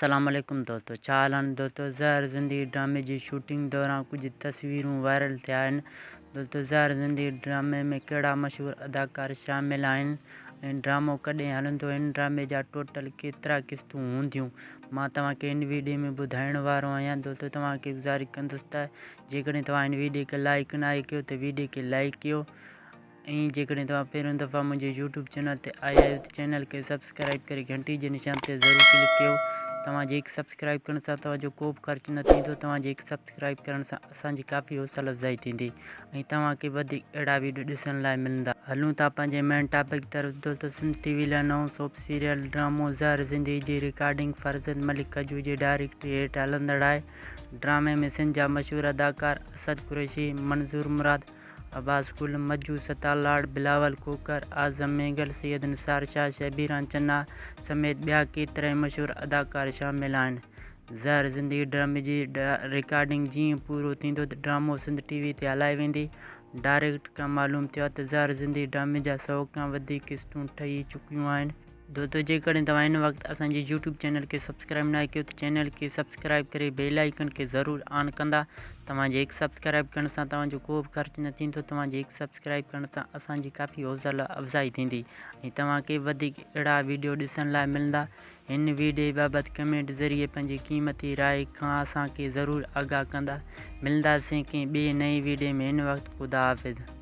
अस्सलाम वालेकुम दोस्तों। छा हाल आहिनि दोस्तों। ज़हर ज़िंदगी ड्रामे जी शूटिंग दौरान कुछ तस्वीरूं वायरल थिया आहिनि। दोस्तों ज़हर ज़िंदगी ड्रामे में कहिड़ा मशहूर अदाकार शामिल आहिनि ऐं ड्रामो कॾहिं हलंदो, हिन ड्रामे जा टोटल केतिरा क़िस्तूं हूंदियूं, मां तव्हांखे हिन वीडियो में ॿुधाइण वारो आहियां। दोस्तों तव्हांखे गुज़ारिश कंदुसि त जेकॾहिं तव्हां हिन वीडियो खे लाइक न आहे कयो त वीडियो खे लाइक कयो, ऐं जेकॾहिं तव्हां पहिरियों दफ़ा मुंहिंजे यूट्यूब चैनल ते आया आहियो त चैनल खे सब्सक्राइब करे घंटी जे निशान ते ज़रूरु क्लिक कयो। तव्हांजे हिकु सब्सक्राइब करण सां तव्हांजो को बि ख़र्चु न थींदो। तव्हांजे हिकु सब्सक्राइब करण सां असांजी काफ़ी हौसला अफ़ज़ाई थींदी ऐं तव्हांखे वधीक अहिड़ा वीडियो ॾिसण लाइ मिलंदा। हलूं था पंहिंजे मेन टॉपिक तरफ़। दोस्तों सिंध टीवी लाइ नओं सोप सीरियल ड्रामो ज़हर ज़िंदगी जी रिकॉर्डिंग फरज़त मलिक कजू जी डायरेक्टरी हेठि हलंदड़ आहे। ड्रामे में सिंध जा मशहूर अदाकार असद कुरैशी, मंज़ूर मुराद, अब्बास गुल, मज्जू सतालाड़, बिलावल खोकर, आज़म मेघल, सैयद निसार शाह, शबीरान चन्ना समेत ॿिया केतिरा मशहूर अदाकार शामिल आहिनि। ज़हर ज़िंदगी ड्रामे जी रिकॉर्डिंग जीअं पूरो थींदो त ड्रामो सिंध टीवी ते हलाई वेंदी। डायरेक्ट खां मालूम थियो त ज़हर ज़िंदगी ड्रामे जा 100 खां वधीक क़िस्तूं ठही चुकियूं आहिनि। दोस्तों जेकॾहिं तव्हां हिन वक़्तु असांजे यूट्यूब चैनल खे सब्सक्राइब न कयो त चैनल खे सब्सक्राइब करे बेल आइकन खे ज़रूरु ऑन कंदा। तव्हांजे हिकु सब्सक्राइब करण सां तव्हांजो को बि ख़र्चु न थींदो। तव्हांजे हिकु सब्सक्राइब करण सां असांजी काफ़ी हौसला अफ़ज़ाई थींदी ऐं तव्हांखे वधीक अहिड़ा वीडियो ॾिसण लाइ मिलंदा। हिन वीडियो बाबति कमेंट ज़रिए पंहिंजी क़ीमती राय खां असांखे ज़रूरु आगाह कंदा। मिलंदासीं कंहिं ॿिए नई वीडियो में। हिन वक़्तु ख़ुदा हाफ़िज़।